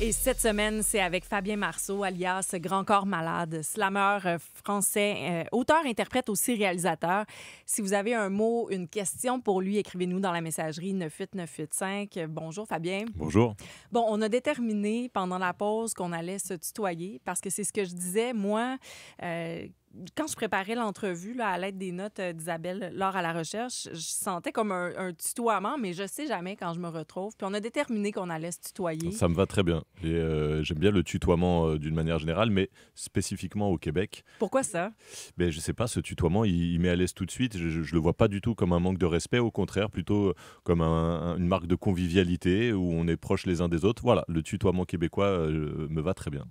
Et cette semaine, c'est avec Fabien Marceau, alias Grand Corps Malade, slameur français, auteur, interprète, aussi réalisateur. Si vous avez un mot, une question pour lui, écrivez-nous dans la messagerie 98985. Bonjour Fabien. Bonjour. Bon, on a déterminé pendant la pause qu'on allait se tutoyer parce que c'est ce que je disais, moi, quand je préparais l'entrevue là, à l'aide des notes d'Isabelle Laure à la recherche, je sentais comme un tutoiement, mais je sais jamais quand je me retrouve. Puis on a déterminé qu'on allait se tutoyer. Ça me va très bien. Et j'aime bien le tutoiement d'une manière générale, mais spécifiquement au Québec. Pourquoi ça? Ben, je sais pas, ce tutoiement, il met à l'aise tout de suite. Je le vois pas du tout comme un manque de respect, au contraire, plutôt comme une marque de convivialité où on est proches les uns des autres. Voilà, le tutoiement québécois me va très bien.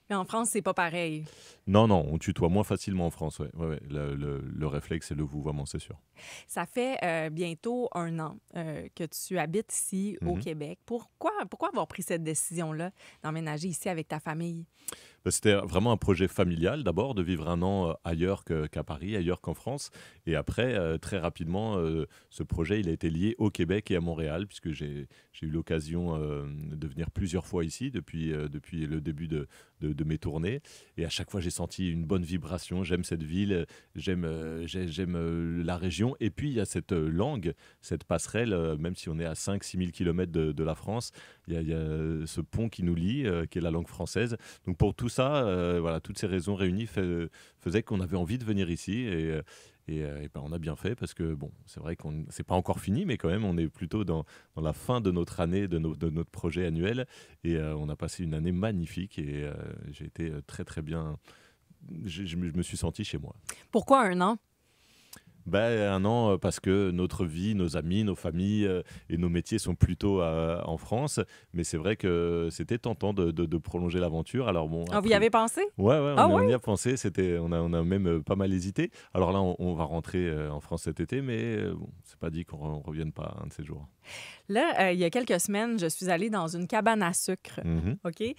Mais en France, c'est pas pareil. Non, on tutoie moins facilement en France. Ouais. Le réflexe et le vouvoiement, c'est sûr. Ça fait bientôt 1 an que tu habites ici au Québec. Pourquoi avoir pris cette décision-là d'emménager ici avec ta famille? C'était vraiment un projet familial d'abord, de vivre 1 an ailleurs qu'à Paris, ailleurs qu'en France. Et après, très rapidement, ce projet il a été lié au Québec et à Montréal, puisque j'ai eu l'occasion de venir plusieurs fois ici depuis le début de mes tournées. Et à chaque fois, j'ai senti une bonne vibration. J'aime cette ville, j'aime la région. Et puis, il y a cette langue, cette passerelle, même si on est à 5-6 000 km de la France, il y a ce pont qui nous lie, qui est la langue française. Donc pour tout ça, voilà, toutes ces raisons réunies faisaient qu'on avait envie de venir ici. Et ben, on a bien fait parce que bon, c'est vrai qu'on c'est pas encore fini, mais quand même, on est plutôt dans la fin de notre année, de notre projet annuel. Et on a passé une année magnifique et j'ai été très très bien. Je me suis senti chez moi. Pourquoi 1 an? Ben, 1 an parce que notre vie, nos amis, nos familles et nos métiers sont plutôt en France. Mais c'est vrai que c'était tentant de prolonger l'aventure. Alors bon, Ah, vous y avez pensé? Ouais, Ah on ouais? y a pensé. On a même pas mal hésité. Alors là, on va rentrer en France cet été, mais bon, c'est pas dit qu'on ne revienne pas un de ces jours. Là, il y a quelques semaines, je suis allée dans une cabane à sucre. Mhm. OK?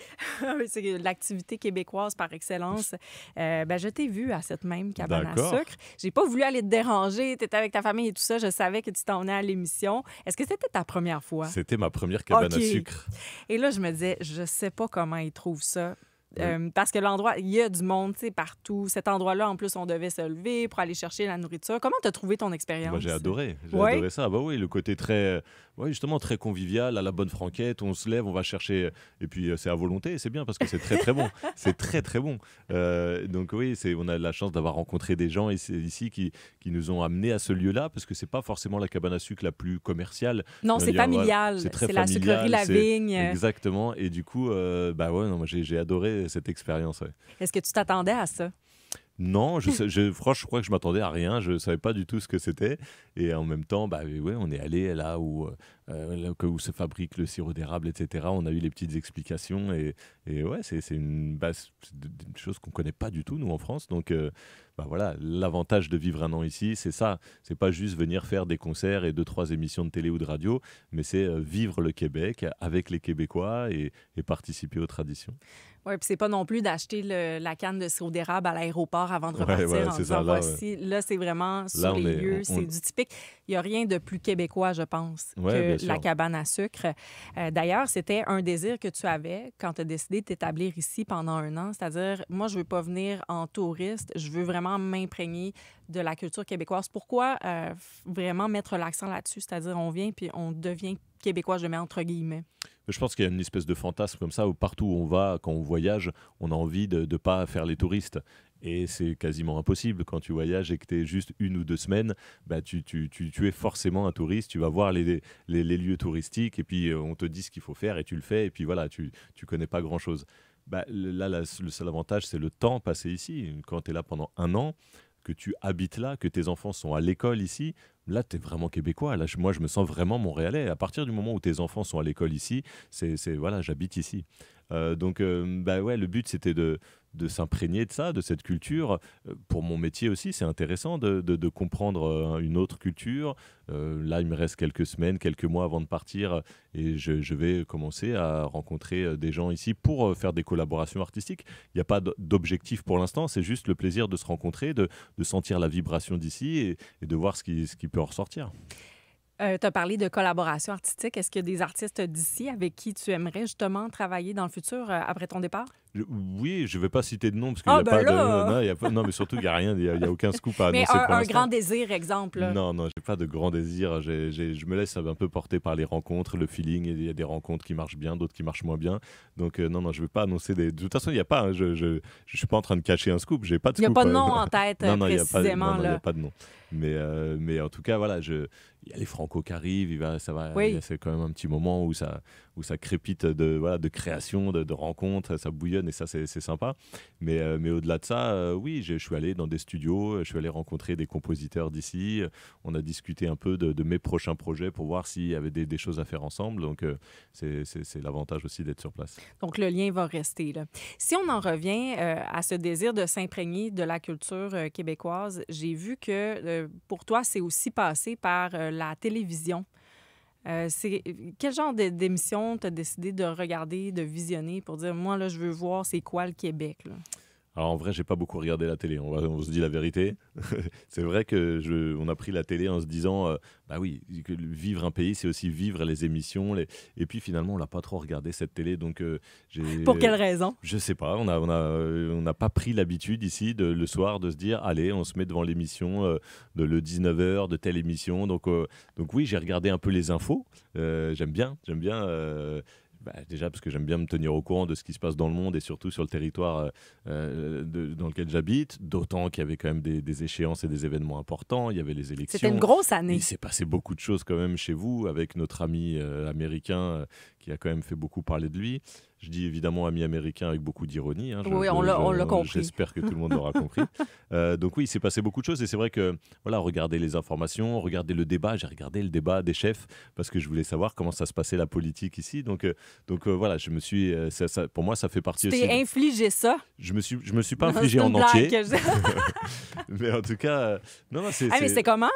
C'est l'activité québécoise par excellence. Je t'ai vue à cette même cabane à D'accord. sucre. J'ai pas voulu aller te déranger. Tu étais avec ta famille et tout ça. Je savais que tu t'en venais à l'émission. Est-ce que c'était ta première fois? C'était ma première cabane OK. à sucre. Et là, je me disais, je sais pas comment ils trouvent ça. Oui. Parce que l'endroit, il y a du monde, tu sais, partout. Cet endroit-là, en plus, on devait se lever pour aller chercher la nourriture. Comment t'as trouvé ton expérience? Moi, j'ai adoré. J'ai Ouais? adoré ça. Bah oui, le côté très, ouais, justement très convivial, à la bonne franquette. On se lève, on va chercher, et puis c'est à volonté. Et c'est bien parce que c'est très très bon. C'est très très bon. Donc oui, on a la chance d'avoir rencontré des gens ici qui nous ont amenés à ce lieu-là, parce que c'est pas forcément la cabane à sucre la plus commerciale. Non, On va c'est dire, voilà, familial. c'est très C'est la familial. sucrerie La c'est- Vigne. Exactement. Et du coup, bah ouais, non, moi j'ai adoré cette expérience. Ouais. Est-ce que tu t'attendais à ça? Non, franchement, je crois que je m'attendais à rien. Je savais pas du tout ce que c'était. Et en même temps, bah, ouais, on est allé là où se fabrique le sirop d'érable, etc. On a eu les petites explications. Et ouais, c'est une base, une chose qu'on connaît pas du tout, nous, en France. Donc, bah, voilà, l'avantage de vivre 1 an ici, c'est ça. C'est pas juste venir faire des concerts et 2-3 émissions de télé ou de radio, mais c'est vivre le Québec avec les Québécois et participer aux traditions. Oui, puis c'est pas non plus d'acheter la canne de sirop d'érable à l'aéroport avant de Ouais, repartir ouais, en c'est disant ça, là, voici. Là, c'est vraiment Là, sur on les est- lieux, on- c'est du typique. Il n'y a rien de plus québécois, je pense, Ouais, bien que la sûr. cabane à sucre. D'ailleurs, c'était un désir que tu avais quand tu as décidé de t'établir ici pendant 1 an. C'est-à-dire, moi, je veux pas venir en touriste, je veux vraiment m'imprégner de la culture québécoise. Pourquoi vraiment mettre l'accent là-dessus? C'est-à-dire, on vient puis on devient québécois, je le mets entre guillemets. Je pense qu'il y a une espèce de fantasme comme ça où partout où on va, quand on voyage, on a envie de ne pas faire les touristes. Et c'est quasiment impossible quand tu voyages et que tu es juste 1 ou 2 semaines, bah tu es forcément un touriste, tu vas voir les lieux touristiques et puis on te dit ce qu'il faut faire et tu le fais et puis voilà, tu connais pas grand-chose. Bah, là, le seul avantage, c'est le temps passé ici. Quand tu es là pendant 1 an, que tu habites là, que tes enfants sont à l'école ici, là, tu es vraiment québécois. Là, moi, je me sens vraiment montréalais. À partir du moment où tes enfants sont à l'école ici, voilà, j'habite ici. Bah ouais, le but, c'était de s'imprégner de ça, de cette culture. Pour mon métier aussi, c'est intéressant de comprendre une autre culture. Là, il me reste quelques semaines, quelques mois avant de partir et je vais commencer à rencontrer des gens ici pour faire des collaborations artistiques. Il n'y a pas d'objectif pour l'instant, c'est juste le plaisir de se rencontrer, de sentir la vibration d'ici et de voir ce qui peut en ressortir. Tu as parlé de collaboration artistique. Est-ce qu'il y a des artistes d'ici avec qui tu aimerais justement travailler dans le futur après ton départ? Oui, je ne vais pas citer de nom parce qu'il n'y a Ben pas de. là! Non, il y a pas... non, mais surtout, il n'y a rien, il n'y a aucun scoop à Mais annoncer pour un l'instant. grand désir, exemple. Là. Non, j'ai pas de grand désir. Je me laisse un peu porter par les rencontres, le feeling. Il y a des rencontres qui marchent bien, d'autres qui marchent moins bien. Donc, non, je ne vais pas annoncer des. De toute façon, il n'y a pas. Hein, je suis pas en train de cacher un scoop. J'ai pas de Il n'y a scoop. pas de nom en tête Non, il n'y a pas, précisément. il y a Là. pas de nom. Mais en tout cas, voilà, il y a les Franco qui arrivent. Oui. C'est quand même un petit moment où ça crépite de création, de rencontres. Ça bouillonne et ça, c'est sympa. Mais au-delà de ça, oui, je suis allé dans des studios. Je suis allé rencontrer des compositeurs d'ici. On a discuté un peu de mes prochains projets pour voir s'il y avait des choses à faire ensemble. Donc, c'est l'avantage aussi d'être sur place. Donc, le lien va rester. Là. Si on en revient à ce désir de s'imprégner de la culture québécoise, j'ai vu que pour toi, c'est aussi passé par la télévision. Quel genre d'émission tu as décidé de regarder, de visionner pour dire, moi, là, je veux voir c'est quoi le Québec? Là? Alors en vrai, j'ai pas beaucoup regardé la télé, on se dit la vérité. C'est vrai on a pris la télé en se disant, bah oui, que vivre un pays, c'est aussi vivre les émissions. Et puis finalement, on l'a pas trop regardé cette télé. Donc, Pour quelle raison? Je sais pas, on n'a pas pris l'habitude ici, le soir, de se dire, allez, on se met devant l'émission de le 19h, de telle émission. Donc oui, j'ai regardé un peu les infos. J'aime bien. Déjà parce que j'aime bien me tenir au courant de ce qui se passe dans le monde et surtout sur le territoire dans lequel j'habite, d'autant qu'il y avait quand même des échéances et des événements importants, il y avait les élections. C'était une grosse année. Il s'est passé beaucoup de choses quand même chez vous avec notre ami américain qui a quand même fait beaucoup parler de lui. Je dis évidemment ami américain avec beaucoup d'ironie. Hein. Oui, on l'a compris. J'espère que tout le monde l'aura compris. Donc oui, il s'est passé beaucoup de choses et c'est vrai que voilà, regarder les informations, regarder le débat. J'ai regardé le débat des chefs parce que je voulais savoir comment ça se passait la politique ici. Donc voilà, je me suis, pour moi, ça fait partie aussi. Tu t'es infligé ça? Je me suis pas infligé en entier. Mais en tout cas, non, c'est. Mais c'est comment?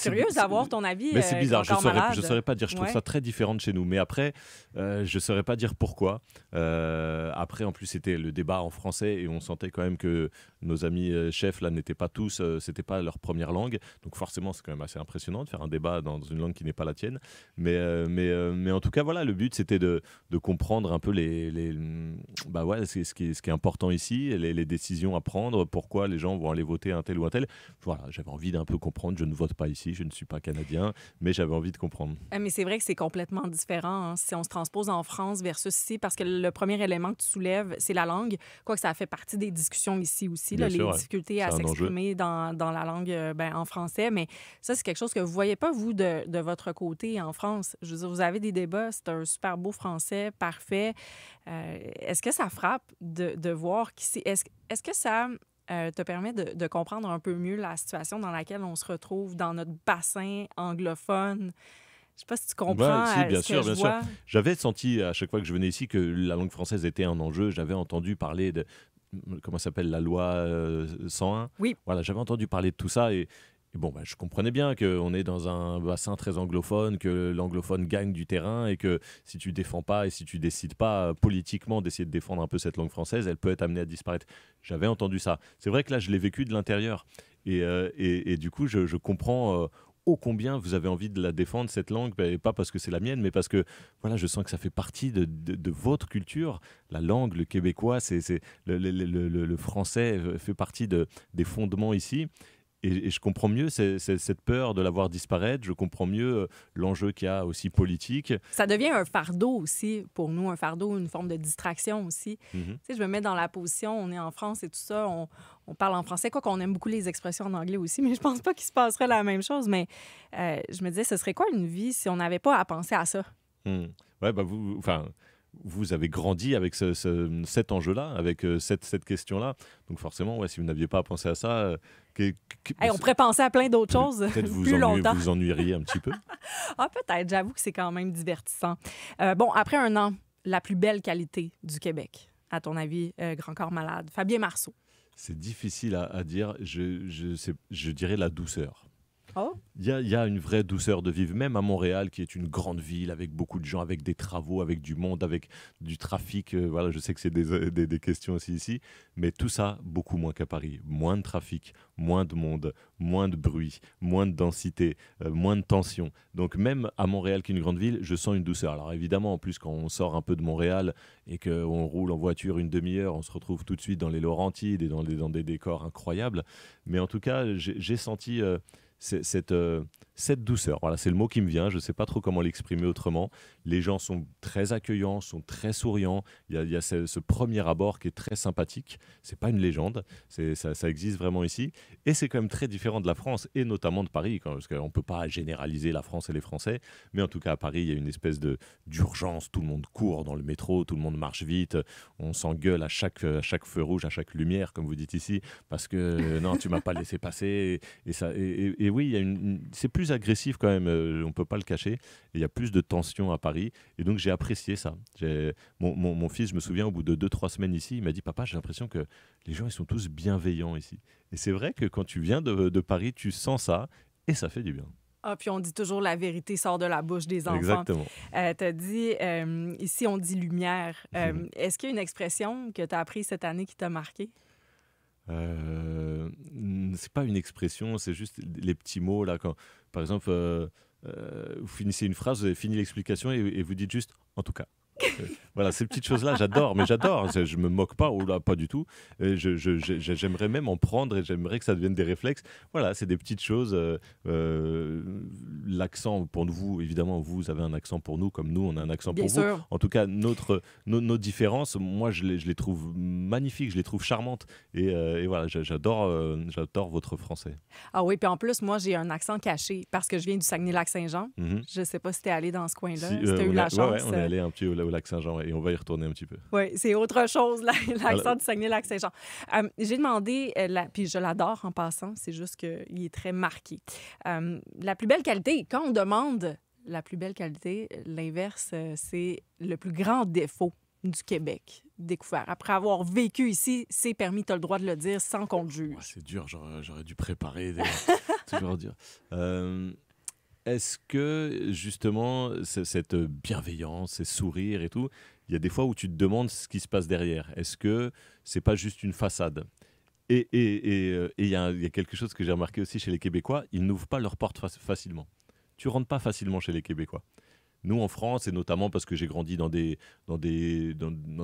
Curieuse d'avoir ton avis. Mais c'est bizarre, je ne saurais pas dire. Je trouve Ouais. ça très différent de chez nous. Mais après, je ne saurais pas dire pourquoi. Après, en plus, c'était le débat en français et on sentait quand même que nos amis chefs là n'étaient pas tous, c'était pas leur première langue. Donc forcément, c'est quand même assez impressionnant de faire un débat dans une langue qui n'est pas la tienne. Mais en tout cas, voilà, le but c'était de comprendre un peu ce qui est important ici, les décisions à prendre, pourquoi les gens vont aller voter un tel ou un tel. Voilà, j'avais envie d'un peu comprendre. Je ne vote pas ici, je ne suis pas canadien, mais j'avais envie de comprendre. Mais c'est vrai que c'est complètement différent hein, si on se transpose en France versus ici, parce que le premier élément que tu soulèves, c'est la langue. Quoique ça fait partie des discussions ici aussi, là, les difficultés à s'exprimer dans la langue en français. Mais ça, c'est quelque chose que vous ne voyez pas, vous, de votre côté en France. Je veux dire, vous avez des débats, c'est un super beau français, parfait. Est-ce que ça frappe de voir qu'ici... Est-ce que ça... te permet de comprendre un peu mieux la situation dans laquelle on se retrouve dans notre bassin anglophone. Je sais pas si tu comprends bien ce que je vois. J'avais senti à chaque fois que je venais ici que la langue française était un enjeu. J'avais entendu parler de comment s'appelle la loi 101. Oui. Voilà, j'avais entendu parler de tout ça et bon, je comprenais bien qu'on est dans un bassin très anglophone, que l'anglophone gagne du terrain et que si tu défends pas et si tu décides pas politiquement d'essayer de défendre un peu cette langue française, elle peut être amenée à disparaître. J'avais entendu ça. C'est vrai que là, je l'ai vécu de l'intérieur. Et du coup, je comprends ô combien vous avez envie de la défendre, cette langue, et pas parce que c'est la mienne, mais parce que voilà, je sens que ça fait partie de votre culture. La langue, le québécois, le français fait partie des fondements ici. Et je comprends mieux cette peur de la voir disparaître. Je comprends mieux l'enjeu qu'il y a aussi politique. Ça devient un fardeau aussi pour nous, un fardeau, une forme de distraction aussi. Tu sais, je me mets dans la position, on est en France et tout ça, on parle en français, quoi qu'on aime beaucoup les expressions en anglais aussi, mais je pense pas qu'il se passerait la même chose. Mais je me disais, ce serait quoi une vie si on n'avait pas à penser à ça? Ouais, vous avez grandi avec cet enjeu-là, avec cette question-là. Donc forcément, si vous n'aviez pas à penser à ça... on pourrait penser à plein d'autres choses plus longtemps. Vous vous ennuieriez un petit peu. Peut-être. J'avoue que c'est quand même divertissant. Après un an, la plus belle qualité du Québec, à ton avis, Grand Corps Malade? Fabien Marceau. C'est difficile à dire. Je dirais la douceur. Oh, Il y a une vraie douceur de vivre, même à Montréal, qui est une grande ville avec beaucoup de gens, avec des travaux, avec du monde, avec du trafic. Voilà, je sais que c'est des questions aussi ici, mais tout ça, beaucoup moins qu'à Paris. Moins de trafic, moins de monde, moins de bruit, moins de densité, moins de tension. Donc même à Montréal, qui est une grande ville, je sens une douceur. Alors évidemment, en plus, quand on sort un peu de Montréal et qu'on roule en voiture une demi-heure, on se retrouve tout de suite dans les Laurentides et dans des décors incroyables. Mais en tout cas, j'ai senti cette douceur. Voilà, c'est le mot qui me vient. Je ne sais pas trop comment l'exprimer autrement. Les gens sont très accueillants, sont très souriants. Il y a ce premier abord qui est très sympathique. C'est pas une légende. Ça existe vraiment ici. Et c'est quand même très différent de la France et notamment de Paris, parce qu'on ne peut pas généraliser la France et les Français. Mais en tout cas, à Paris, il y a une espèce d'urgence. Tout le monde court dans le métro, tout le monde marche vite. On s'engueule à chaque feu rouge, à chaque lumière, comme vous dites ici, parce que non, tu m'as pas laissé passer. Et oui, c'est plus agressif quand même, on ne peut pas le cacher. Il y a plus de tension à Paris. Et donc, j'ai apprécié ça. Mon fils, je me souviens, au bout de 2-3 semaines ici, il m'a dit, papa, j'ai l'impression que les gens, ils sont tous bienveillants ici. Et c'est vrai que quand tu viens de Paris, tu sens ça et ça fait du bien. ah, puis on dit toujours la vérité sort de la bouche des enfants. Exactement. Tu as dit, ici, on dit lumière. Est-ce qu'il y a une expression que tu as apprise cette année qui t'a marqué? C'est pas une expression, c'est juste les petits mots là. Quand, par exemple, vous finissez une phrase, vous avez fini l'explication et vous dites juste en tout cas. Voilà, ces petites choses-là, j'adore, mais j'adore. Je me moque pas, ou là, pas du tout. J'aimerais même en prendre et j'aimerais que ça devienne des réflexes. Voilà, c'est des petites choses. L'accent, pour vous, évidemment, vous avez un accent pour nous, comme nous, on a un accent Bien pour sûr. vous. En tout cas, nos différences, moi, je les trouve magnifiques, je les trouve charmantes. Et voilà, j'adore votre français. Ah oui, puis en plus, moi, j'ai un accent caché parce que je viens du Saguenay-Lac-Saint-Jean. Mhm. Je sais pas si tu es allé dans ce coin-là, Si, si tu as eu on la ouais, chance. on est allé un petit au Lac-Saint-Jean et on va y retourner un petit peu. Oui, c'est autre chose, l'accent Alors, du Saguenay-Lac-Saint-Jean. J'ai demandé, puis je l'adore en passant, c'est juste qu'il est très marqué. La plus belle qualité, quand on demande la plus belle qualité, l'inverse, c'est le plus grand défaut du Québec découvert. Après avoir vécu ici, c'est permis, tu as le droit de le dire sans qu'on te juge. c'est dur, j'aurais dû préparer toujours dur. Est-ce que justement cette bienveillance, ces sourires et tout, il y a des fois où tu te demandes ce qui se passe derrière. Est-ce que c'est pas juste une façade? Et il y a quelque chose que j'ai remarqué aussi chez les Québécois, ils n'ouvrent pas leurs portes facilement. Tu rentres pas facilement chez les Québécois. Nous, en France, et notamment parce que j'ai grandi dans des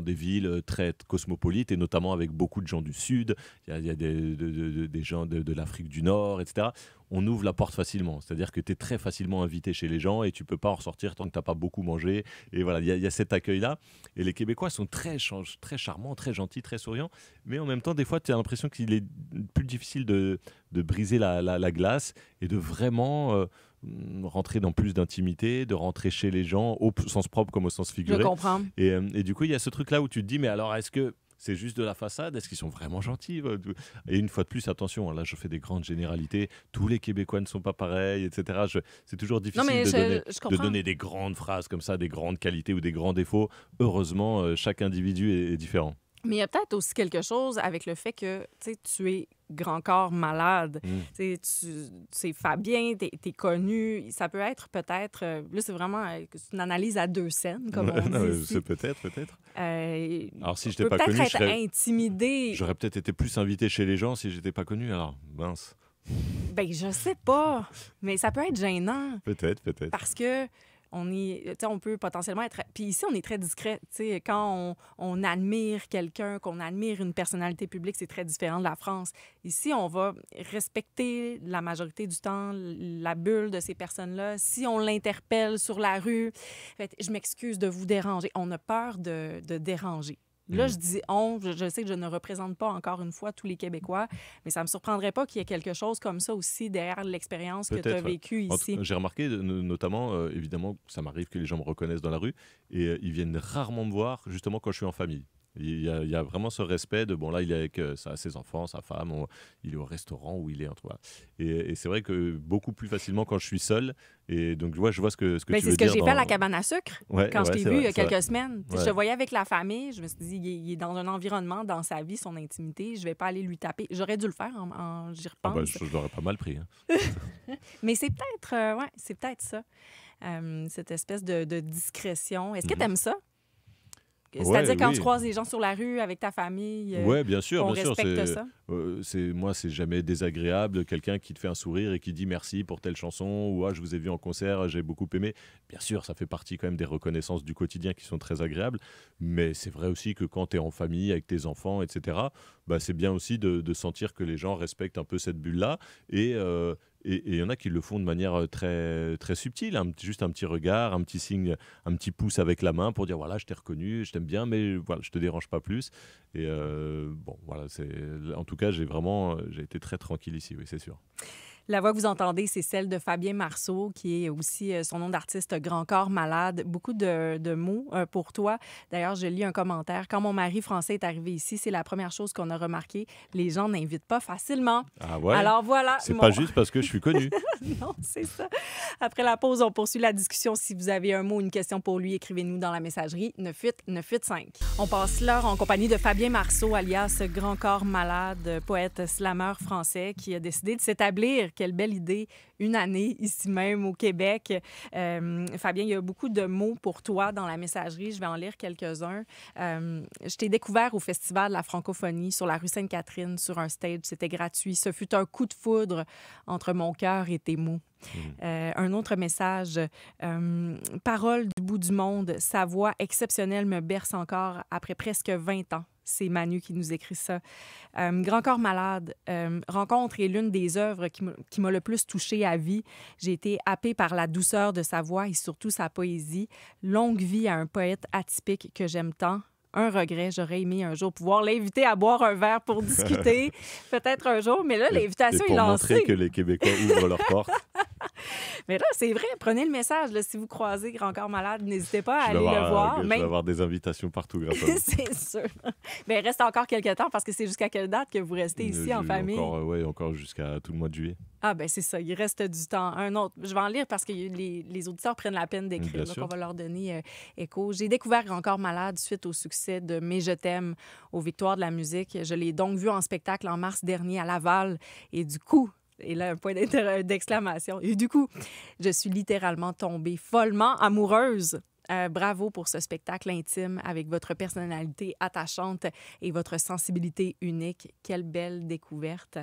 villes très cosmopolites, et notamment avec beaucoup de gens du Sud, il y a des gens de l'Afrique du Nord, etc. On ouvre la porte facilement. C'est-à-dire que tu es très facilement invité chez les gens et tu peux pas en ressortir tant que tu n'as pas beaucoup mangé. Et voilà, il y a cet accueil-là. Et les Québécois sont très charmants, très gentils, très souriants. Mais en même temps, des fois, tu as l'impression qu'il est plus difficile de briser la glace et de vraiment... rentrer dans plus d'intimité, de rentrer chez les gens, au sens propre comme au sens Je figuré. comprends. Et du coup, il y a ce truc-là où tu te dis, mais alors, est-ce que c'est juste de la façade? Est-ce qu'ils sont vraiment gentils? Et une fois de plus, attention, là, je fais des grandes généralités. Tous les Québécois ne sont pas pareils, etc. C'est toujours difficile mais de je comprends. donner des grandes phrases comme ça, des grandes qualités ou des grands défauts. Heureusement, chaque individu est différent. Mais il y a peut-être aussi quelque chose avec le fait que tu es grand corps malade. C'est Fabien, tu es connu. Ça peut être peut-être... là, c'est vraiment une analyse à deux scènes, comme on Non, dit ici. c'est peut-être. Alors, si je Tu n'étais peux pas peut-être connu, être intimidé. j'aurais peut-être été plus invité chez les gens si j'étais pas connu. Alors, mince. Ben, je sais pas. Mais ça peut être gênant. Peut-être. Parce que on peut potentiellement être... Puis ici, on est très discret. Quand on admire quelqu'un, qu'on admire une personnalité publique, c'est très différent de la France. Ici, on va respecter la majorité du temps la bulle de ces personnes-là. Si on l'interpelle sur la rue, je m'excuse de vous déranger. On a peur de déranger. Là, je dis on, je sais que je ne représente pas encore une fois tous les Québécois, mais ça ne me surprendrait pas qu'il y ait quelque chose comme ça aussi derrière l'expérience que tu as vécue ici. J'ai remarqué, notamment, évidemment, ça m'arrive que les gens me reconnaissent dans la rue et ils viennent rarement me voir, justement, quand je suis en famille. Il y a vraiment ce respect de, bon là, il est avec ses enfants, sa femme, il est au restaurant où il est. Voilà. Et c'est vrai que beaucoup plus facilement quand je suis seul. Et donc, je vois ce que Ben, tu c'est veux ce que dire. j'ai fait à la cabane à sucre quand je t'ai vu il y a quelques semaines. Je te voyais avec la famille. Je me suis dit, il est dans un environnement, dans sa vie, son intimité. Je vais pas aller lui taper. J'aurais dû le faire, j'y repense. Ah ben, je l'aurais pas mal pris. Hein. Mais c'est peut-être ça, cette espèce de discrétion. Est-ce que tu aimes ça? C'est-à-dire quand tu croises les gens sur la rue avec ta famille, ouais, bien sûr, on bien sûr. respecte ça? Moi, c'est jamais désagréable. Quelqu'un qui te fait un sourire et qui dit merci pour telle chanson ou je vous ai vu en concert, j'ai beaucoup aimé. Bien sûr, ça fait partie quand même des reconnaissances du quotidien qui sont très agréables. Mais c'est vrai aussi que quand tu es en famille avec tes enfants, etc., bah, c'est bien aussi de sentir que les gens respectent un peu cette bulle-là. Et il y en a qui le font de manière très, très subtile, juste un petit regard, un petit signe, un petit pouce avec la main pour dire voilà, je t'ai reconnu, je t'aime bien, mais voilà, je te dérange pas plus. Et bon, voilà, en tout cas, j'ai été très tranquille ici, oui, c'est sûr. La voix que vous entendez, c'est celle de Fabien Marceau, qui est aussi son nom d'artiste Grand Corps Malade. Beaucoup de mots pour toi. D'ailleurs, je lis un commentaire. Quand mon mari français est arrivé ici, c'est la première chose qu'on a remarqué. Les gens n'invitent pas facilement. Ah ouais? Alors voilà. C'est pas juste parce que je suis connu. Non, c'est ça. Après la pause, on poursuit la discussion. Si vous avez un mot ou une question pour lui, écrivez-nous dans la messagerie 98985. On passe l'heure en compagnie de Fabien Marceau, alias Grand Corps Malade, poète slameur français qui a décidé de s'établir. Quelle belle idée, une année ici même au Québec. Fabien, il y a beaucoup de mots pour toi dans la messagerie. Je vais en lire quelques-uns. Je t'ai découvert au Festival de la francophonie sur la rue Sainte-Catherine, sur un stage. C'était gratuit. Ce fut un coup de foudre entre mon cœur et tes mots. Un autre message. Parole du bout du monde. Sa voix exceptionnelle me berce encore après presque 20 ans. C'est Manu qui nous écrit ça. Grand Corps Malade. Rencontre est l'une des œuvres qui m'a le plus touchée à vie. J'ai été happée par la douceur de sa voix et surtout sa poésie. Longue vie à un poète atypique que j'aime tant. Un regret, j'aurais aimé un jour pouvoir l'inviter à boire un verre pour discuter. Peut-être un jour, mais là, l'invitation est lancée. Pour montrer que les Québécois ouvrent leurs portes. Mais là, c'est vrai, prenez le message. Là, si vous croisez Grand Corps Malade, n'hésitez pas à aller le voir. Je vais avoir des invitations partout grâce à vous. C'est sûr. Mais il reste encore quelques temps parce que c'est jusqu'à quelle date que vous restez ici en famille? Encore jusqu'à tout le mois de juillet. Ah ben c'est ça, il reste du temps. Un autre, je vais en lire parce que les auditeurs prennent la peine d'écrire, donc on va leur donner écho. J'ai découvert Grand Corps Malade suite au succès de Mais je t'aime aux Victoires de la musique. Je l'ai donc vu en spectacle en mars dernier à Laval et du coup, et là, un point d'exclamation. Et du coup, je suis littéralement tombée follement amoureuse. Bravo pour ce spectacle intime avec votre personnalité attachante et votre sensibilité unique. Quelle belle découverte.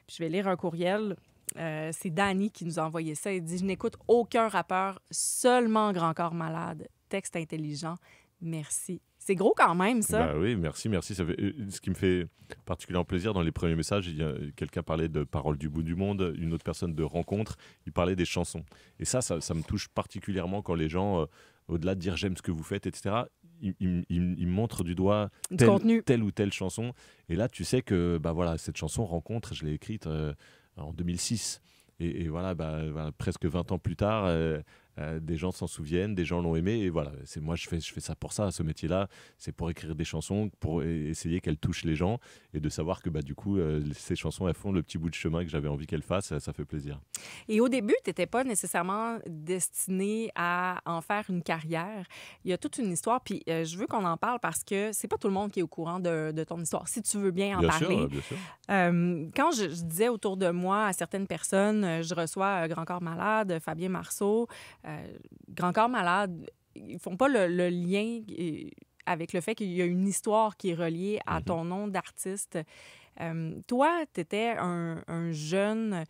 Puis je vais lire un courriel. C'est Dani qui nous a envoyé ça. Il dit « Je n'écoute aucun rappeur, seulement Grand Corps Malade. Texte intelligent. Merci. » C'est gros quand même, ça. Bah oui, merci. Ça fait, ce qui me fait particulièrement plaisir, dans les premiers messages, quelqu'un parlait de Paroles du bout du monde, une autre personne de Rencontre, il parlait des chansons. Et ça me touche particulièrement quand les gens, au-delà de dire « j'aime ce que vous faites », etc., ils montrent du doigt telle ou telle chanson. Et là, tu sais que cette chanson Rencontre, je l'ai écrite en 2006. Et voilà, presque 20 ans plus tard, des gens s'en souviennent, des gens l'ont aimé. Et voilà, moi, je fais ça pour ça, ce métier-là. C'est pour écrire des chansons, pour essayer qu'elles touchent les gens et de savoir que du coup, ces chansons, elles font le petit bout de chemin que j'avais envie qu'elles fassent. Ça fait plaisir. Et au début, tu n'étais pas nécessairement destiné à en faire une carrière. Il y a toute une histoire, puis je veux qu'on en parle parce que c'est pas tout le monde qui est au courant de ton histoire. Si tu veux bien en parler. Bien sûr. Quand je disais autour de moi à certaines personnes, je reçois Grand Corps Malade, Fabien Marceau, Grand Corps Malade, ils font pas le lien avec le fait qu'il y a une histoire qui est reliée à ton nom d'artiste. Toi, tu étais un jeune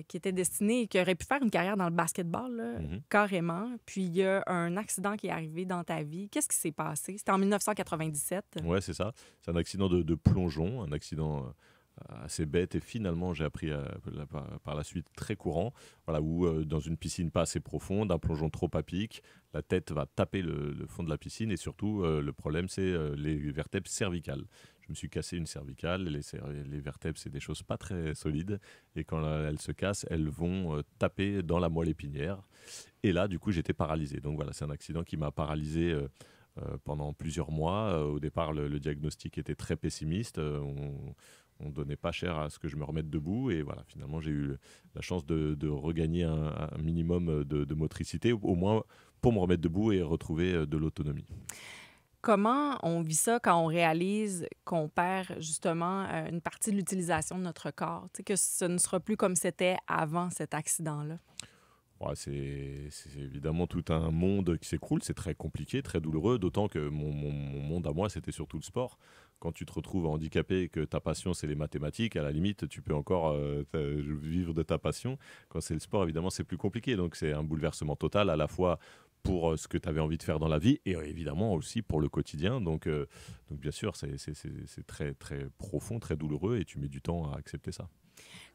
qui était destiné, qui aurait pu faire une carrière dans le basketball, là, carrément. Puis il y a un accident qui est arrivé dans ta vie. Qu'est-ce qui s'est passé? C'était en 1997. Oui, c'est ça. C'est un accident de plongeon, un accident assez bête et finalement j'ai appris par la suite très courant, où dans une piscine pas assez profonde, un plongeon trop à pic, la tête va taper le fond de la piscine et surtout le problème c'est les vertèbres cervicales. Je me suis cassé une cervicale, les vertèbres c'est des choses pas très solides et quand elles se cassent, elles vont taper dans la moelle épinière et là du coup j'étais paralysé. Donc voilà, c'est un accident qui m'a paralysé pendant plusieurs mois. Au départ, le diagnostic était très pessimiste. On donnait pas cher à ce que je me remette debout. Et voilà, finalement, j'ai eu la chance de regagner un minimum de motricité, au moins pour me remettre debout et retrouver de l'autonomie. Comment on vit ça quand on réalise qu'on perd justement une partie de l'utilisation de notre corps? Tu sais, que ce ne sera plus comme c'était avant cet accident-là. Ouais, c'est évidemment tout un monde qui s'écroule. C'est très compliqué, très douloureux, d'autant que mon monde à moi, c'était surtout le sport. Quand tu te retrouves handicapé et que ta passion, c'est les mathématiques, à la limite, tu peux encore vivre de ta passion. Quand c'est le sport, évidemment, c'est plus compliqué. Donc, c'est un bouleversement total, à la fois pour ce que tu avais envie de faire dans la vie et évidemment aussi pour le quotidien. Donc bien sûr, c'est très, très profond, très douloureux et tu mets du temps à accepter ça.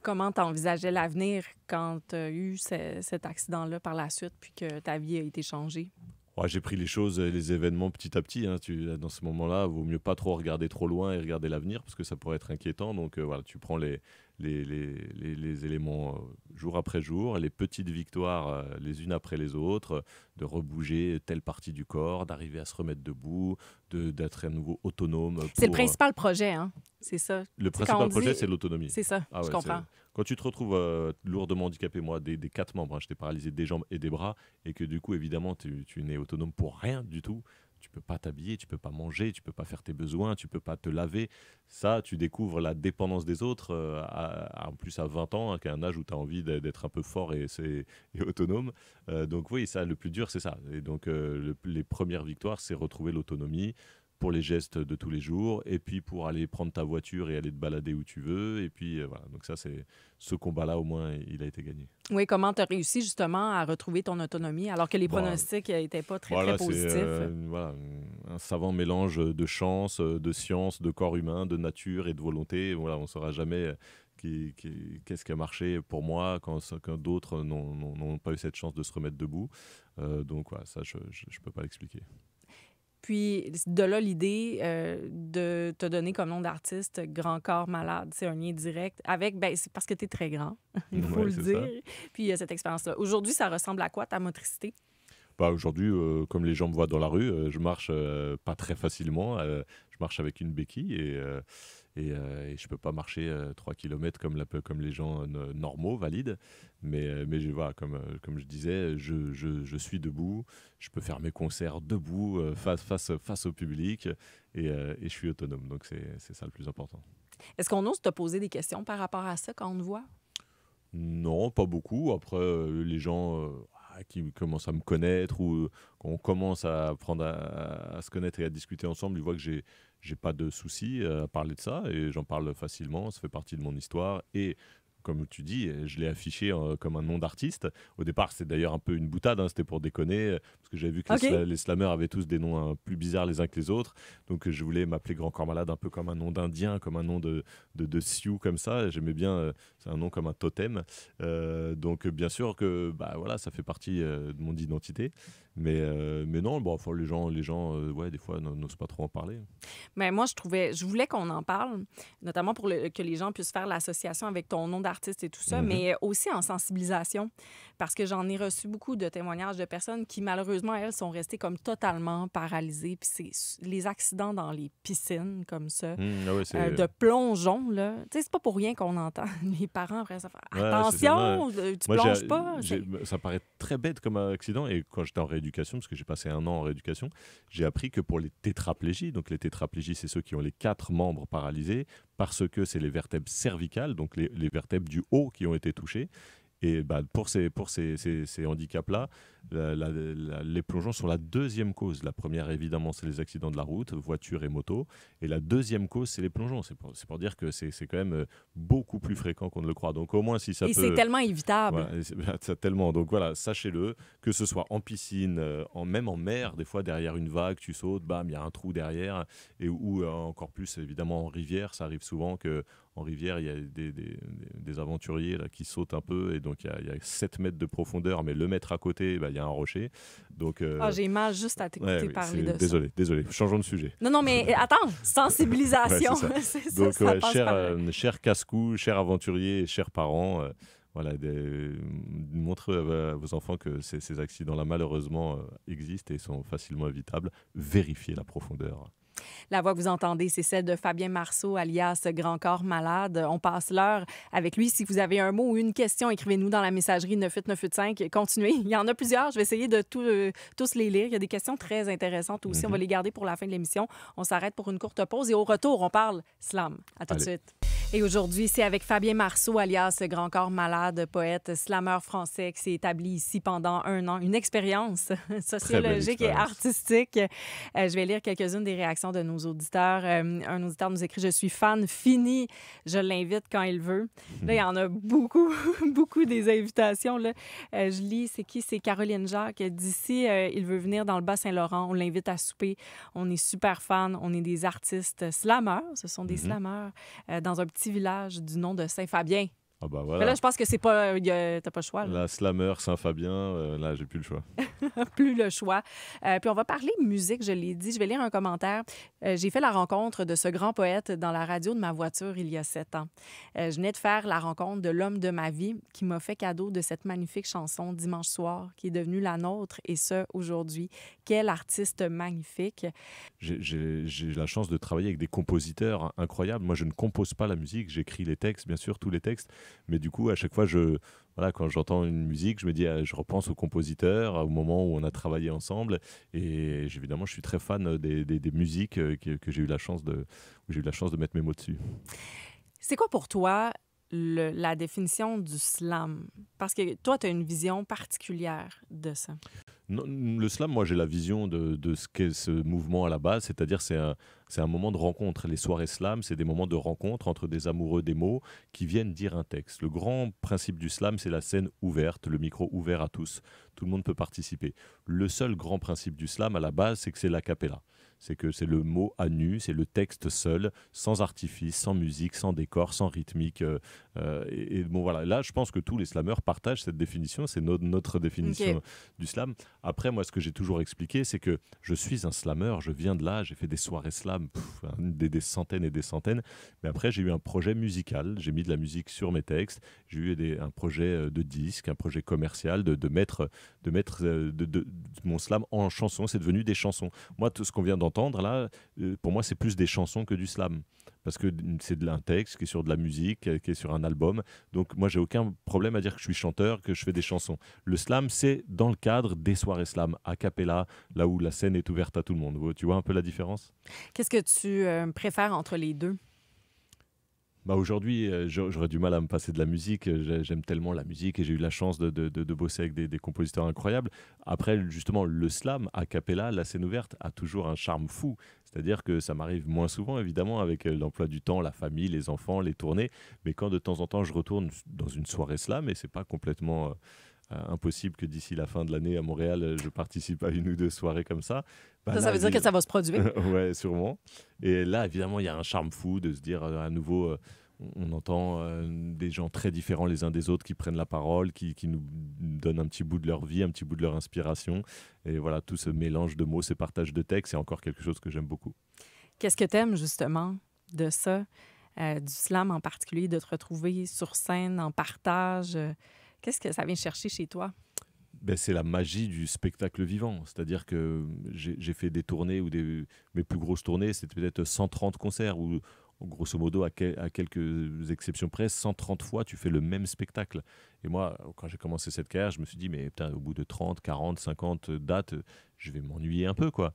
Comment tu envisageais l'avenir quand tu as eu cet accident-là par la suite, puis que ta vie a été changée? Ouais, j'ai pris les choses, les événements petit à petit. Hein. Dans ce moment-là, il vaut mieux pas trop regarder trop loin et regarder l'avenir parce que ça pourrait être inquiétant. Donc voilà, tu prends les éléments jour après jour, les petites victoires les unes après les autres, de rebouger telle partie du corps, d'arriver à se remettre debout, d'être à nouveau autonome. C'est le principal projet, hein? C'est ça. Le principal projet, c'est l'autonomie. C'est ça, je comprends. Quand tu te retrouves lourdement handicapé, moi, des 4 membres, hein, j'étais paralysé des jambes et des bras, et que du coup, évidemment, tu n'es autonome pour rien du tout. Tu peux pas t'habiller, tu peux pas manger, tu peux pas faire tes besoins, tu peux pas te laver. Ça, tu découvres la dépendance des autres, en plus à 20 ans, hein, qui est un âge où tu as envie d'être un peu fort et autonome. Donc oui, ça, le plus dur, c'est ça. Et donc, les premières victoires, c'est retrouver l'autonomie pour les gestes de tous les jours, et puis pour aller prendre ta voiture et aller te balader où tu veux. Et puis voilà, donc ça, c'est ce combat-là, au moins, il a été gagné. Oui, comment tu as réussi justement à retrouver ton autonomie alors que les pronostics n'étaient pas très positifs? Voilà, un savant mélange de chance, de science, de corps humain, de nature et de volonté. Voilà, on ne saura jamais qu'est-ce qui a marché pour moi quand d'autres n'ont pas eu cette chance de se remettre debout. Donc voilà, ça, je ne peux pas l'expliquer. Puis, de là, l'idée de te donner comme nom d'artiste Grand Corps Malade. C'est un lien direct avec... c'est parce que tu es très grand, il faut le dire. Ça. Puis, il y a cette expérience-là. Aujourd'hui, ça ressemble à quoi, ta motricité? Aujourd'hui, comme les gens me voient dans la rue, je marche pas très facilement. Je marche avec une béquille et je ne peux pas marcher 3 km comme les gens normaux, valides. Mais voilà, comme je disais, je suis debout. Je peux faire mes concerts debout, face au public et je suis autonome. Donc, c'est ça le plus important. Est-ce qu'on ose te poser des questions par rapport à ça quand on te voit? Non, pas beaucoup. Après, les gens... qui commencent à me connaître ou quand on commence à apprendre à se connaître et à discuter ensemble, ils voient que j'ai pas de soucis à parler de ça et j'en parle facilement, ça fait partie de mon histoire et comme tu dis, je l'ai affiché comme un nom d'artiste. Au départ, c'est d'ailleurs un peu une boutade, hein, c'était pour déconner, parce que j'avais vu que les slammers avaient tous des noms plus bizarres les uns que les autres. Donc, je voulais m'appeler Grand Corps Malade un peu comme un nom d'Indien, comme un nom de Sioux, comme ça. J'aimais bien, c'est un nom comme un totem. Donc, bien sûr que voilà, ça fait partie de mon identité. Mais non, les gens des fois, n'osent pas trop en parler. Mais moi, je voulais qu'on en parle, notamment pour que les gens puissent faire l'association avec ton nom d'artiste et tout ça, mais aussi en sensibilisation, parce que j'en ai reçu beaucoup de témoignages de personnes qui, malheureusement, elles, sont restées comme totalement paralysées. Puis c'est les accidents dans les piscines, comme ça, de plongeons, là. Tu sais, c'est pas pour rien qu'on entend les parents après ça faire « Attention, tu plonges pas! » Ça paraît très bête comme accident, et quand j'étais en rééducation, parce que j'ai passé 1 an en rééducation, j'ai appris que pour les tétraplégies, donc les tétraplégies, c'est ceux qui ont les 4 membres paralysés, parce que c'est les vertèbres cervicales, donc les vertèbres du haut qui ont été touchées. Et pour ces handicaps-là, les plongeons sont la deuxième cause. La première, évidemment, c'est les accidents de la route, voiture et moto. Et la deuxième cause, c'est les plongeons. C'est pour dire que c'est quand même beaucoup plus fréquent qu'on ne le croit. Donc au moins, si ça peut... c'est tellement évitable. Voilà, tellement. Donc voilà, sachez-le, que ce soit en piscine, même en mer, des fois derrière une vague, tu sautes, bam, il y a un trou derrière. Ou encore plus, évidemment, en rivière, ça arrive souvent qu'en rivière, il y a des aventuriers là, qui sautent un peu. Et donc, il y a 7 mètres de profondeur, mais le mètre à côté, il y a un rocher. Donc, j'ai mal juste à t'écouter parler de ça. Désolé. Changeons de sujet. Non, mais attends, sensibilisation. Donc, cher casse-cou, cher aventurier, chers parents, voilà, montrer à vos enfants que ces accidents-là, malheureusement, existent et sont facilement évitables. Vérifiez la profondeur. La voix que vous entendez, c'est celle de Fabien Marceau, alias Grand Corps Malade. On passe l'heure avec lui. Si vous avez un mot ou une question, écrivez-nous dans la messagerie 98985. Continuez. Il y en a plusieurs. Je vais essayer de tous les lire. Il y a des questions très intéressantes aussi. On va les garder pour la fin de l'émission. On s'arrête pour une courte pause et au retour, on parle slam. À tout de suite. Et aujourd'hui, c'est avec Fabien Marceau, alias Grand Corps Malade, poète, slameur français, qui s'est établi ici pendant 1 an. Une expérience sociologique et artistique. Je vais lire quelques-unes des réactions de nos auditeurs. Un auditeur nous écrit « Je suis fan fini. Je l'invite quand il veut. » Là, il y en a beaucoup, beaucoup des invitations. Là. Je lis, c'est qui? C'est Caroline Jacques. D'ici, il veut venir dans le Bas-Saint-Laurent. On l'invite à souper. On est super fans. On est des artistes slameurs. Ce sont des slameurs dans un petit village du nom de Saint-Fabien. Ah bah voilà. Mais là, je pense que c'est pas... t'as pas le choix. Là. La slammer Saint-Fabien, là, j'ai plus le choix. Plus le choix. Puis on va parler musique, je l'ai dit. Je vais lire un commentaire. J'ai fait la rencontre de ce grand poète dans la radio de ma voiture il y a 7 ans. Je venais de faire la rencontre de l'homme de ma vie qui m'a fait cadeau de cette magnifique chanson Dimanche soir qui est devenue la nôtre et ce, aujourd'hui. Quel artiste magnifique. J'ai la chance de travailler avec des compositeurs incroyables. Moi, je ne compose pas la musique. J'écris les textes, bien sûr, tous les textes. Mais du coup, à chaque fois, voilà, quand j'entends une musique, je me dis, je repense au compositeur, au moment où on a travaillé ensemble. Et évidemment, je suis très fan des musiques que j'ai eu la chance où j'ai eu la chance de mettre mes mots dessus. C'est quoi pour toi la définition du slam? Parce que toi, tu as une vision particulière de ça. Non, le slam, moi, j'ai la vision de ce qu'est ce mouvement à la base, c'est-à-dire c'est un moment de rencontre. Les soirées slam, c'est des moments de rencontre entre des amoureux des mots qui viennent dire un texte. Le grand principe du slam, c'est la scène ouverte, le micro ouvert à tous. Tout le monde peut participer. Le seul grand principe du slam, à la base, c'est que c'est l'a cappella. C'est que c'est le mot à nu, c'est le texte seul, sans artifice, sans musique, sans décor, sans rythmique. Et bon, voilà. Là, je pense que tous les slammeurs partagent cette définition. C'est notre définition du slam. Après, moi, ce que j'ai toujours expliqué, c'est que je suis un slammer. Je viens de là. J'ai fait des soirées slam, des centaines et des centaines. Mais après, j'ai eu un projet musical. J'ai mis de la musique sur mes textes. J'ai eu un projet de disque, un projet commercial, de mettre mon slam en chanson. C'est devenu des chansons. Moi, tout ce qu'on vient d'entendre, là, pour moi, c'est plus des chansons que du slam. Parce que c'est un texte qui est sur de la musique, qui est sur un album. Donc moi, j'ai aucun problème à dire que je suis chanteur, que je fais des chansons. Le slam, c'est dans le cadre des soirées slam, a cappella, là où la scène est ouverte à tout le monde. Tu vois un peu la différence? Qu'est-ce que tu préfères entre les deux? Bah aujourd'hui, j'aurais du mal à me passer de la musique. J'aime tellement la musique et j'ai eu la chance de bosser avec des compositeurs incroyables. Après, justement, le slam, a cappella, la scène ouverte, a toujours un charme fou. C'est-à-dire que ça m'arrive moins souvent, évidemment, avec l'emploi du temps, la famille, les enfants, les tournées. Mais quand de temps en temps, je retourne dans une soirée slam, et c'est pas complètement impossible que d'ici la fin de l'année à Montréal, je participe à 1 ou 2 soirées comme ça. Bah ça veut dire que ça va se produire? Ouais, sûrement. Et là, évidemment, il y a un charme fou de se dire à nouveau, on entend des gens très différents les uns des autres qui prennent la parole, qui nous donnent un petit bout de leur vie, un petit bout de leur inspiration. Et voilà, tout ce mélange de mots, ces partages de textes, c'est encore quelque chose que j'aime beaucoup. Qu'est-ce que tu aimes justement de ça, du slam en particulier, de te retrouver sur scène, en partage? Qu'est-ce que ça vient chercher chez toi? Ben, c'est la magie du spectacle vivant. C'est-à-dire que j'ai fait des tournées, mes plus grosses tournées, c'était peut-être 130 concerts, où grosso modo, à quelques exceptions près, 130 fois, tu fais le même spectacle. Et moi, quand j'ai commencé cette carrière, je me suis dit, mais putain, au bout de 30, 40, 50 dates, je vais m'ennuyer un peu, quoi.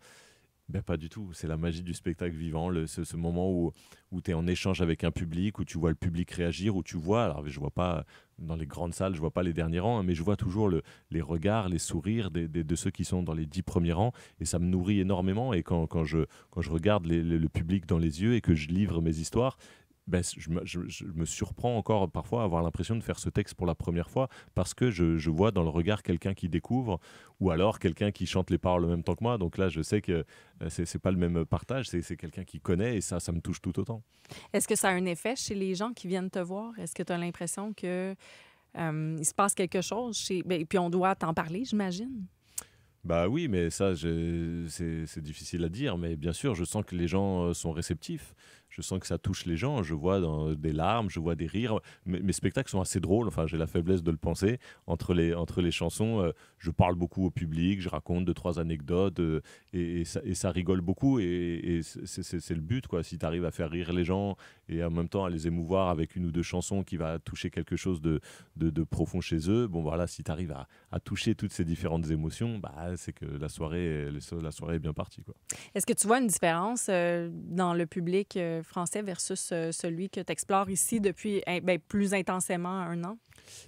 Ben, pas du tout, c'est la magie du spectacle vivant, ce moment où tu es en échange avec un public, où tu vois le public réagir, où tu vois, alors je vois pas dans les grandes salles, je vois pas les derniers rangs, hein, mais je vois toujours les regards, les sourires de ceux qui sont dans les 10 premiers rangs, et ça me nourrit énormément. Et quand je regarde le public dans les yeux et que je livre mes histoires, ben, je me surprends encore parfois à avoir l'impression de faire ce texte pour la première fois, parce que je vois dans le regard quelqu'un qui découvre, ou alors quelqu'un qui chante les paroles en même temps que moi. Donc là, je sais que c'est pas le même partage, c'est quelqu'un qui connaît, et ça me touche tout autant. Est-ce que ça a un effet chez les gens qui viennent te voir? Est-ce que tu as l'impression que il se passe quelque chose? Puis on doit t'en parler, j'imagine? Bah oui, mais ça, c'est difficile à dire. Mais bien sûr, je sens que les gens sont réceptifs. je sens que ça touche les gens. Je vois des larmes, je vois des rires. Mes spectacles sont assez drôles, enfin j'ai la faiblesse de le penser. Entre les chansons, je parle beaucoup au public, je raconte 2-3 anecdotes et ça rigole beaucoup. Et c'est le but, quoi. Si tu arrives à faire rire les gens et en même temps à les émouvoir avec 1 ou 2 chansons qui va toucher quelque chose de profond chez eux, bon voilà, si tu arrives à toucher toutes ces différentes émotions, bah, c'est que la soirée est bien partie, quoi. Est-ce que tu vois une différence dans le public français versus celui que tu explores ici depuis plus intensément 1 an?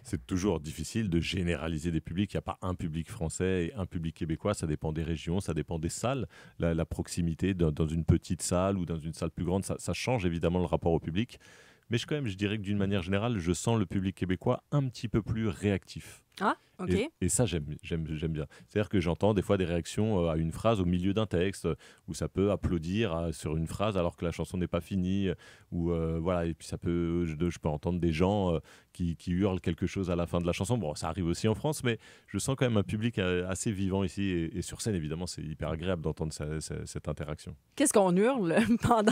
C'est toujours difficile de généraliser des publics. Il n'y a pas un public français et un public québécois. Ça dépend des régions, ça dépend des salles. La proximité dans une petite salle ou dans une salle plus grande, ça change évidemment le rapport au public. Mais je dirais que d'une manière générale, je sens le public québécois un petit peu plus réactif. Ah, OK. Et ça, j'aime bien. C'est-à-dire que j'entends des fois des réactions à une phrase au milieu d'un texte, où ça peut applaudir sur une phrase alors que la chanson n'est pas finie, ou voilà. Et puis je peux entendre des gens qui hurlent quelque chose à la fin de la chanson. Bon, ça arrive aussi en France, mais je sens quand même un public assez vivant ici. Et sur scène, évidemment, c'est hyper agréable d'entendre cette interaction. Qu'est-ce qu'on hurle pendant?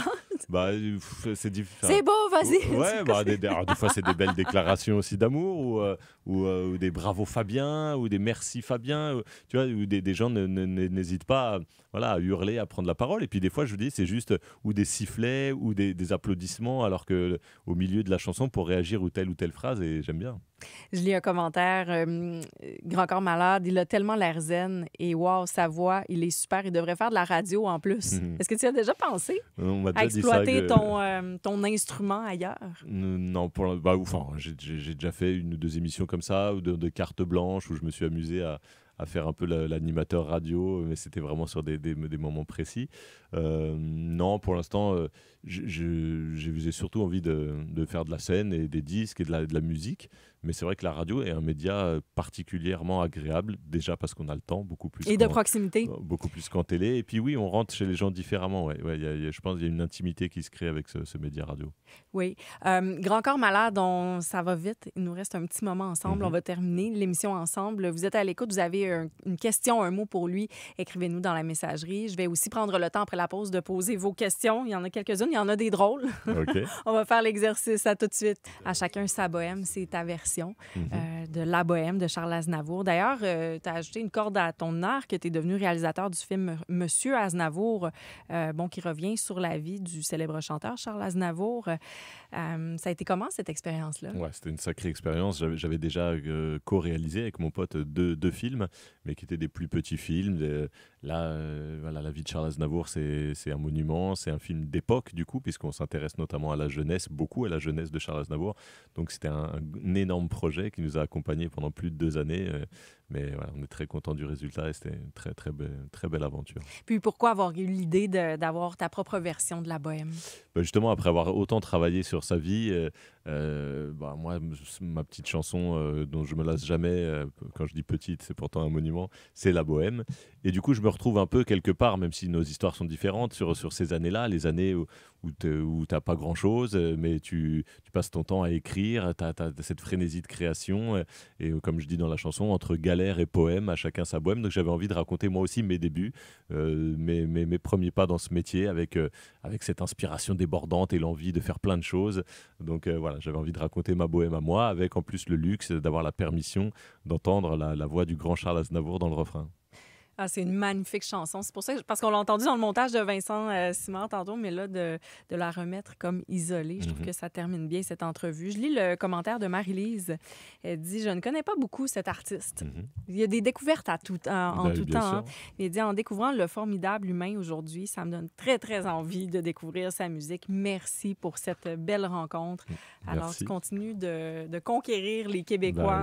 Bah, c'est difficile. C'est beau, vas-y! Ouais, des fois, c'est des belles déclarations aussi d'amour, ou des bravo Fabien, ou des merci Fabien, tu vois, où des gens n'hésitent pas à hurler, à prendre la parole. Et puis des fois, je vous dis, c'est juste ou des sifflets ou des applaudissements, alors que au milieu de la chanson pour réagir ou telle phrase, et j'aime bien. Je lis un commentaire. Grand Corps Malade, il a tellement l'air zen et wow, sa voix, il est super. Il devrait faire de la radio en plus. Est-ce que tu as déjà pensé On m'a à déjà dit ça, exploiter ton instrument ailleurs? Non, j'ai déjà fait 1 ou 2 émissions comme ça, ou de cartes blanches, où je me suis amusé à faire un peu l'animateur radio, mais c'était vraiment sur des moments précis. Non, pour l'instant, j'ai surtout envie de faire de la scène et des disques et de la musique. Mais c'est vrai que la radio est un média particulièrement agréable, déjà parce qu'on a le temps, beaucoup plus Et de proximité. beaucoup plus qu'en télé. Et puis oui, on rentre chez les gens différemment. Ouais, je pense qu'il y a une intimité qui se crée avec ce média radio. Oui. Grand Corps Malade, ça va vite. Il nous reste un petit moment ensemble. On va terminer l'émission ensemble. Vous êtes à l'écoute, vous avez une question, un mot pour lui. Écrivez-nous dans la messagerie. Je vais aussi prendre le temps après la pause de poser vos questions. Il y en a quelques-unes, il y en a des drôles. OK. On va faire l'exercice, à tout de suite. À chacun sa bohème, c'est ta version de La Bohème de Charles Aznavour. D'ailleurs, tu as ajouté une corde à ton arc, tu es devenu réalisateur du film Monsieur Aznavour, qui revient sur la vie du célèbre chanteur Charles Aznavour. Ça a été comment, cette expérience-là? Ouais, c'était une sacrée expérience. J'avais déjà co-réalisé avec mon pote 2 films, mais qui étaient des plus petits films. Là, la vie de Charles Aznavour, c'est un monument, c'est un film d'époque, du coup, puisqu'on s'intéresse notamment à la jeunesse, beaucoup à la jeunesse de Charles Aznavour. Donc, c'était un énorme projet qui nous a accompagnés pendant plus de 2 années. Mais voilà, on est très content du résultat et c'était une très belle aventure. Puis pourquoi avoir eu l'idée d'avoir ta propre version de La Bohème? Justement, après avoir autant travaillé sur sa vie, moi, ma petite chanson dont je me lasse jamais, quand je dis petite, c'est pourtant un monument, c'est La Bohème. Et du coup, je me retrouve un peu quelque part, même si nos histoires sont différentes, sur ces années-là, les années où t'as pas grand-chose, mais tu passes ton temps à écrire, t'as cette frénésie de création, et comme je dis dans la chanson, entre galère et poème, à chacun sa bohème. Donc j'avais envie de raconter moi aussi mes débuts, mes premiers pas dans ce métier, avec cette inspiration débordante et l'envie de faire plein de choses. Donc voilà, j'avais envie de raconter ma bohème à moi, avec en plus le luxe d'avoir la permission d'entendre la voix du grand Charles Aznavour dans le refrain. Ah, c'est une magnifique chanson. C'est pour ça parce qu'on l'a entendu dans le montage de Vincent Simard tantôt, mais là, de la remettre comme isolée, je trouve que ça termine bien cette entrevue. Je lis le commentaire de Marie-Lise. Elle dit « Je ne connais pas beaucoup cet artiste. Il y a des découvertes en tout temps. Hein. Elle dit « En découvrant le formidable humain aujourd'hui, ça me donne très, très envie de découvrir sa musique. Merci pour cette belle rencontre. » Alors, tu continues de conquérir les Québécois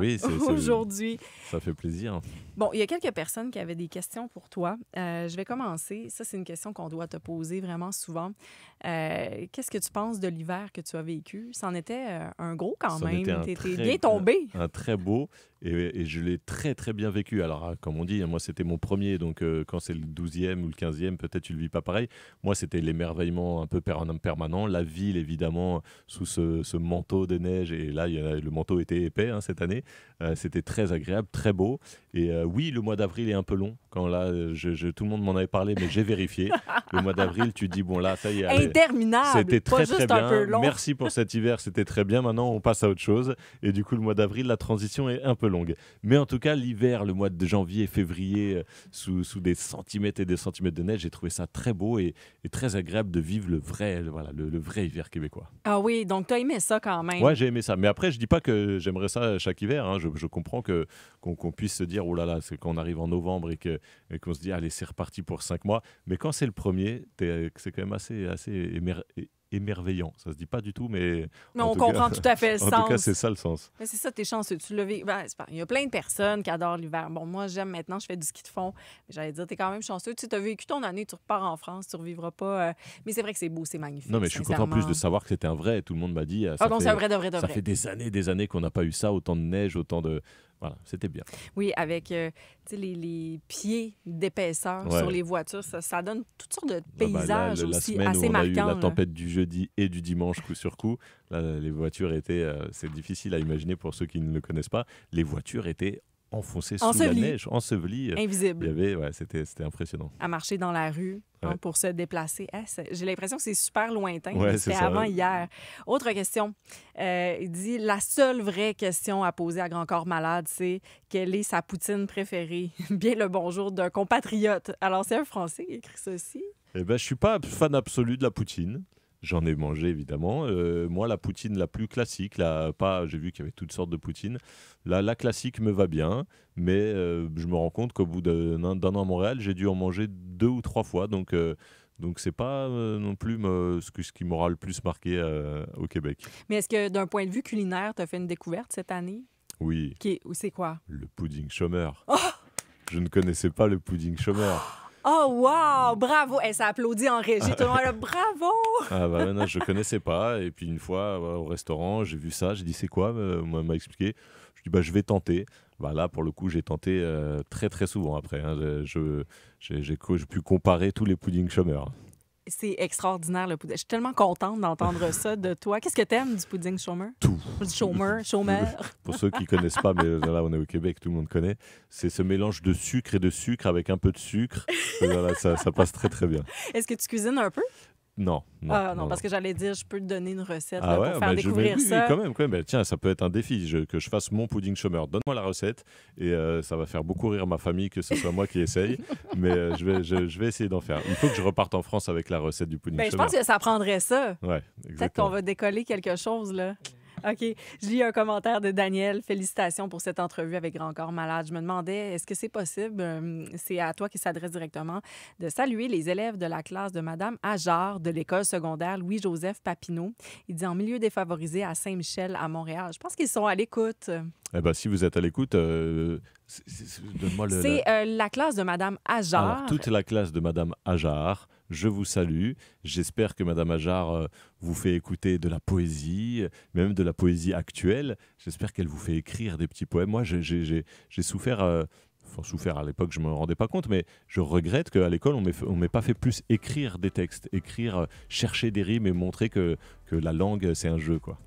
aujourd'hui. Ça fait plaisir. Bon, il y a quelques personnes qui avaient des questions pour toi. Je vais commencer. Ça, c'est une question qu'on doit te poser vraiment souvent. Qu'est-ce que tu penses de l'hiver que tu as vécu? C'en était un gros quand même. Tu étais bien tombé. Un très beau. Et je l'ai très, très bien vécu. Alors, comme on dit, moi, c'était mon premier. Donc, quand c'est le 12e ou le 15e, peut-être tu ne le vis pas pareil. Moi, c'était l'émerveillement un peu permanent. La ville, évidemment, sous ce manteau de neige. Et là, le manteau était épais cette année. C'était très agréable, très beau. Et oui, le mois d'avril est un peu long. Quand là, tout le monde m'en avait parlé, mais j'ai vérifié. Le mois d'avril, tu te dis, bon, là, ça y est. interminable, C'était pas très, juste très un peu bien. long. Merci pour cet hiver, c'était très bien. Maintenant, on passe à autre chose. Et du coup, le mois d'avril, la transition est un peu longue. Mais en tout cas, l'hiver, le mois de janvier, février, sous des centimètres et des centimètres de neige, j'ai trouvé ça très beau et très agréable de vivre le vrai hiver québécois. Ah oui, donc tu as aimé ça quand même. Ouais, j'ai aimé ça. Mais après, je dis pas que j'aimerais ça chaque hiver. Hein. Je comprends qu'on puisse se dire, oh là là, c'est quand on arrive en novembre et qu'on se dit, allez, c'est reparti pour 5 mois. Mais quand c'est le premier, c'est quand même assez émerveillant. Ça se dit pas du tout, mais on comprend tout à fait le en sens. tout cas, c'est ça le sens. Mais c'est ça, t'es chanceux. Tu l'as vécu. Il y a plein de personnes qui adorent l'hiver. Bon, moi, j'aime maintenant, je fais du ski de fond. Mais j'allais dire, t'es quand même chanceux. Tu as vécu ton année, tu repars en France, tu revivras pas. Mais c'est vrai que c'est beau, c'est magnifique. Non, mais je suis content en plus de savoir que c'était un vrai. Tout le monde m'a dit. Donc c'est un vrai de vrai. Ça fait des années qu'on n'a pas eu ça, autant de neige, autant de. Voilà, c'était bien. Oui, avec les pieds d'épaisseur sur les voitures, ça donne toutes sortes de paysages la aussi semaine assez où on a eu marquants. la tempête du jeudi et du dimanche coup sur coup, là, les voitures étaient, c'est difficile à imaginer pour ceux qui ne le connaissent pas, les voitures étaient enfoncées sous la neige, ensevelies. Invisibles. C'était impressionnant. À marcher dans la rue pour se déplacer. J'ai l'impression que c'est super lointain. Ouais, c'était avant hier. Autre question. Il dit, la seule vraie question à poser à Grand Corps Malade, c'est quelle est sa poutine préférée? Bien le bonjour d'un compatriote. Alors, c'est un Français qui écrit ça aussi. Eh ben, je suis pas fan absolu de la poutine. J'en ai mangé, évidemment. Moi, la poutine la plus classique, j'ai vu qu'il y avait toutes sortes de poutines. La classique me va bien, mais je me rends compte qu'au bout d'un an à Montréal, j'ai dû en manger 2 ou 3 fois. Donc c'est pas non plus ce qui m'aura le plus marqué au Québec. Mais est-ce que d'un point de vue culinaire, tu as fait une découverte cette année? Oui. C'est quoi? Le pudding chômeur. Oh! Je ne connaissais pas le pudding chômeur. Oh, wow! Bravo! Ça applaudit en régie. Tout le monde a bravo! Ah bah non, je connaissais pas. Et puis une fois, au restaurant, j'ai vu ça. J'ai dit, c'est quoi? Moi, m'a expliqué. Je dis, je vais tenter. Là, pour le coup, j'ai tenté très, très souvent après. Hein. J'ai pu comparer tous les puddings chômeurs. C'est extraordinaire, le pudding. Je suis tellement contente d'entendre ça de toi. Qu'est-ce que t'aimes du pudding chômeur? Tout. Du chômeur. Pour ceux qui ne connaissent pas, mais là, on est au Québec, tout le monde connaît. C'est ce mélange de sucre et de sucre avec un peu de sucre. Ça passe très, très bien. Est-ce que tu cuisines un peu? Non. Parce que j'allais dire, je peux te donner une recette pour faire découvrir ça. Oui, quand même. Tiens, ça peut être un défi que je fasse mon pudding chômeur. Donne-moi la recette et ça va faire beaucoup rire ma famille que ce soit moi qui essaye. Mais je vais essayer d'en faire. Il faut que je reparte en France avec la recette du pudding chômeur. Je pense que ça prendrait ça. Ouais, exactement. Peut-être qu'on va décoller quelque chose, là. OK. Je lis un commentaire de Daniel. Félicitations pour cette entrevue avec Grand Corps Malade. Je me demandais, est-ce que c'est possible, c'est à toi qui s'adresse directement, de saluer les élèves de la classe de Madame Ajar de l'école secondaire Louis-Joseph Papineau. Il dit en milieu défavorisé à Saint-Michel, à Montréal. Je pense qu'ils sont à l'écoute. Eh ben, si vous êtes à l'écoute, donne-moi C'est la classe de Madame Ajar. Alors, toute la classe de Madame Ajar, je vous salue. J'espère que Madame Ajar vous fait écouter de la poésie, même de la poésie actuelle. J'espère qu'elle vous fait écrire des petits poèmes. Moi, j'ai souffert... souffert à l'époque, je ne me rendais pas compte, mais je regrette qu'à l'école, on m'ait pas fait plus écrire des textes, chercher des rimes et montrer que la langue, c'est un jeu, quoi.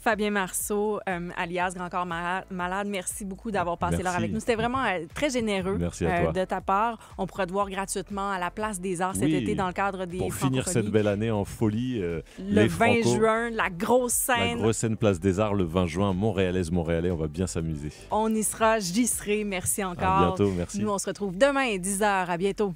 Fabien Marceau, alias Grand Corps Malade, merci beaucoup d'avoir passé l'heure avec nous. C'était vraiment très généreux de ta part. On pourra te voir gratuitement à la Place des Arts cet été dans le cadre des Pour finir cette belle année en folie. Le 20 juin, la grosse scène. La grosse scène Place des Arts, le 20 juin, Montréalais, on va bien s'amuser. On y sera, j'y serai. Merci encore. À bientôt, merci. Nous, on se retrouve demain, 10h. À bientôt.